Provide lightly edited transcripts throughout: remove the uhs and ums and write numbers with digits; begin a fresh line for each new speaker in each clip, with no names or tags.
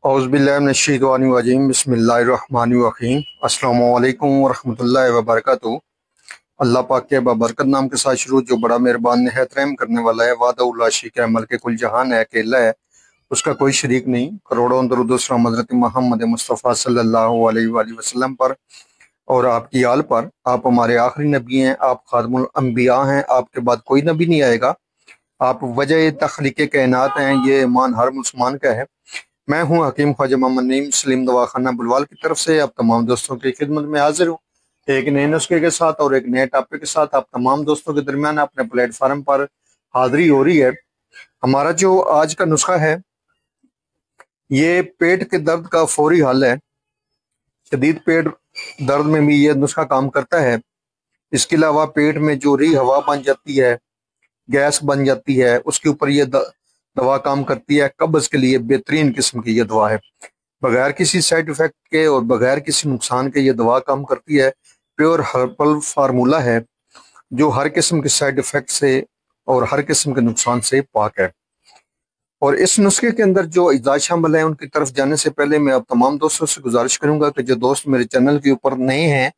औज़ुबिल्लाहिमिनश्शैतानिर्रजीम बिस्मिल्लाहिर्रहमानिर्रहीम अस्सलामु अलैकुम वरहमतुल्लाहि वबरकातुहू। अल्लाह पाक के बाबरकत नाम के साथ शुरू, जो बड़ा मेहरबान निहायत रहम करने वाला है। वादा शरीक है, मल्क कुल जहान है, अकेला है, उसका कोई शरीक नहीं। करोड़ों दरूद व सलाम हज़रत मोहम्मद मुस्तफ़ा सल्लल्लाहु अलैहि वसल्लम पर और आपकी आल पर। आप हमारे आखिरी नबी हैं, आप खातमुल अंबिया हैं, आपके बाद कोई नबी नहीं आएगा। आप वजह तख्लीक़ कायनात हैं, ये ईमान हर मुसलमान का है। मैं हूं हकीम ख्वाजा मोहम्मद नईम सलीम दवाखाना बुलवाल की तरफ से आप तमाम दोस्तों की खिदमत में हाजिर हूं, एक नए नुस्खे के साथ और एक नए टॉपिक के साथ। आप तमाम दोस्तों के दरमियान अपने प्लेटफार्म पर हाजिरी हो रही है। हमारा जो आज का नुस्खा है, ये पेट के दर्द का फौरी हल है। शदीद पेट दर्द में भी ये नुस्खा काम करता है। इसके अलावा पेट में जो री हवा बन जाती है, गैस बन जाती है, उसके ऊपर ये दवा काम करती है। कब्ज के लिए बेहतरीन किस्म की यह दवा है, बगैर किसी साइड इफेक्ट के और बगैर किसी नुकसान के ये दवा काम करती है। प्योर हर्बल फार्मूला है, जो हर किस्म के साइड इफेक्ट से और हर किस्म के नुकसान से पाक है। और इस नुस्खे के अंदर जो इजाज़ शामिल है, उनकी तरफ जाने से पहले मैं अब तमाम दोस्तों से गुजारिश करूंगा कि जो दोस्त मेरे चैनल के ऊपर नए हैं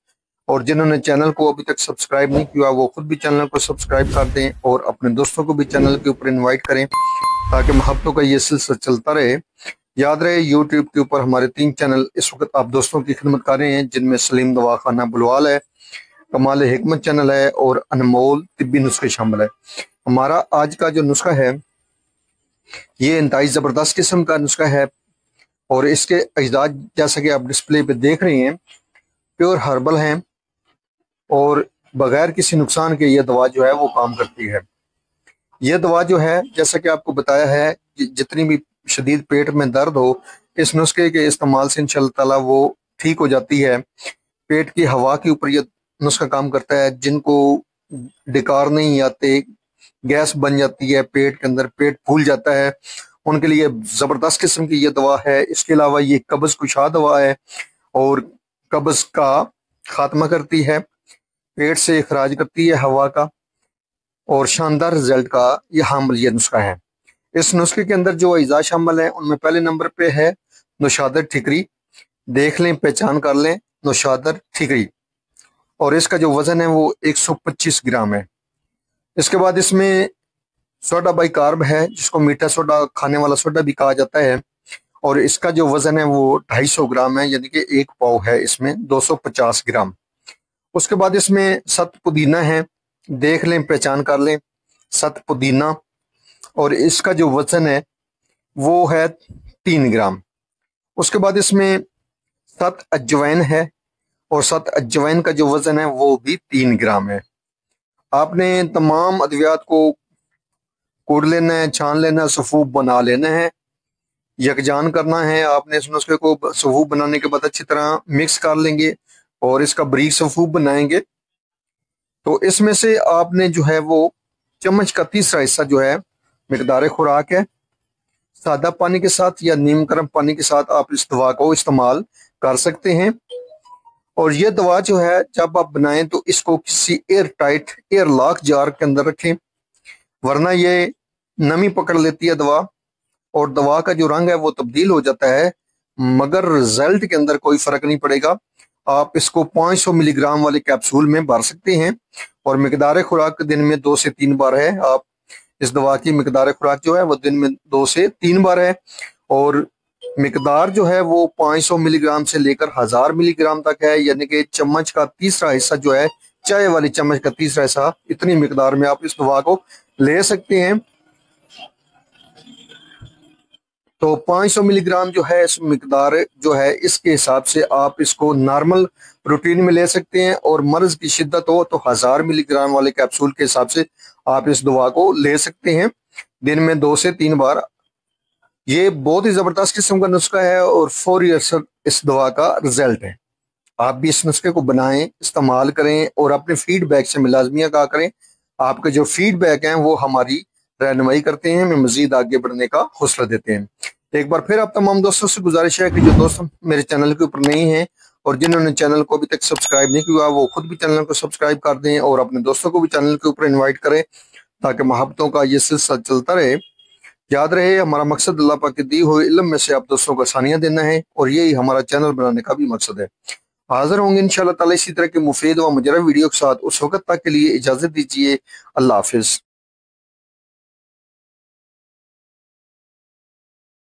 और जिन्होंने चैनल को अभी तक सब्सक्राइब नहीं किया, वो खुद भी चैनल को सब्सक्राइब कर दें और अपने दोस्तों को भी चैनल के ऊपर इन्वाइट करें, ताकि मोहब्बतों का ये सिलसिला चलता रहे। याद रहे, यूट्यूब के ऊपर हमारे 3 चैनल इस वक्त आप दोस्तों की खिदमत कर रहे हैं, जिनमें सलीम दवाखाना बुलवाल है, कमाल हिकमत चैनल है और अनमोल तिब्बी नुस्खे शामिल है। हमारा आज का जो नुस्खा है, ये इंतहाई ज़बरदस्त किस्म का नुस्खा है और इसके अजदाद जैसा कि आप डिस्प्ले पे देख रहे हैं, प्योर हर्बल हैं और बगैर किसी नुकसान के ये दवा जो है वो काम करती है। यह दवा जो है, जैसा कि आपको बताया है, जितनी भी शदीद पेट में दर्द हो, इस नुस्खे के इस्तेमाल से इंशाअल्लाह ताला वो ठीक हो जाती है। पेट की हवा के ऊपर यह नुस्खा काम करता है। जिनको डिकार नहीं आते, गैस बन जाती है पेट के अंदर, पेट फूल जाता है, उनके लिए ज़बरदस्त किस्म की यह दवा है। इसके अलावा ये कब्ज़ कुशा दवा है और कब्ज़ का खात्मा करती है, पेट से इखराज करती है हवा का, और शानदार रिजल्ट का यह हामिल यह नुस्खा है। इस नुस्खे के अंदर जो अज़ा शामिल है, उनमें पहले नंबर पे है नौशादर ठिकरी। देख लें, पहचान कर लें, नौशादर ठिकरी, और इसका जो वजन है वो 125 ग्राम है। इसके बाद इसमें सोडा बाई कार्ब है, जिसको मीठा सोडा, खाने वाला सोडा भी कहा जाता है, और इसका जो वजन है वो 250 ग्राम है, यानी कि 1 पाव है इसमें 250 ग्राम। उसके बाद इसमें सत पुदीना है, देख लें, पहचान कर लें, सत पुदीना, और इसका जो वजन है वो है 3 ग्राम। उसके बाद इसमें सत अजवैन है, और सत अजवैन का जो वजन है वो भी 3 ग्राम है। आपने तमाम अद्वियात को कूट लेना है, छान लेना है, सफूफ बना लेना है, यकजान करना है। आपने इस नुस्खे को सफूफ बनाने के बाद अच्छी तरह मिक्स कर लेंगे और इसका बारीक सफूफ बनाएंगे। तो इसमें से आपने जो है वो चम्मच का तीसरा हिस्सा जो है मिकदार खुराक है, सादा पानी के साथ या नीम गर्म पानी के साथ आप इस दवा को इस्तेमाल कर सकते हैं। और ये दवा जो है, जब आप बनाएं तो इसको किसी air tight, air lock jar के अंदर रखें, वरना ये नमी पकड़ लेती है दवा, और दवा का जो रंग है वो तब्दील हो जाता है, मगर रिजल्ट के अंदर कोई फर्क नहीं पड़ेगा। आप इसको 500 मिलीग्राम वाले कैप्सूल में भर सकते हैं, और मिकदार खुराक दिन में 2 से 3 बार है। आप इस दवा की मिकदार खुराक जो है वो दिन में 2 से 3 बार है, और मिकदार जो है वो 500 मिलीग्राम से लेकर 1000 मिलीग्राम तक है, यानी कि चम्मच का तीसरा हिस्सा जो है, चाय वाली चम्मच का तीसरा हिस्सा, इतनी मिकदार में आप इस दवा को ले सकते हैं। तो 500 मिलीग्राम जो है इस मिकदार जो है, इसके हिसाब से आप इसको नॉर्मल रूटीन में ले सकते हैं, और मर्ज की शिद्दत हो तो 1000 मिलीग्राम वाले कैप्सूल के हिसाब से आप इस दवा को ले सकते हैं, दिन में 2 से 3 बार। ये बहुत ही ज़बरदस्त किस्म का नुस्खा है और फौरी असर इस दवा का रिजल्ट है। आप भी इस नुस्खे को बनाएं, इस्तेमाल करें और अपने फीडबैक से मुलाजमिया कहा करें। आपके जो फीडबैक हैं वो हमारी रहनुमाई करते हैं, हमें मजीद आगे बढ़ने का हौसला देते हैं। एक बार फिर आप तमाम दोस्तों से गुजारिश है कि जो दोस्त मेरे चैनल के ऊपर नहीं हैं और जिन्होंने चैनल को अभी तक सब्सक्राइब नहीं किया, वो खुद भी चैनल को सब्सक्राइब कर दें और अपने दोस्तों को भी चैनल के ऊपर इन्वाइट करें, ताकि मोहब्बतों का ये सिलसिला चलता रहे। याद रहे, हमारा मकसद अल्लाह पाक के दी हुए इल्म में से आप दोस्तों को आसानियां देना है, और यही हमारा चैनल बनाने का भी मकसद है। हाजिर होंगे इंशाअल्लाह ताला इसी तरह के मुफीद व मुजरब वीडियो के साथ। उस वक्त तक के लिए इजाजत दीजिए। अल्लाह हाफिज।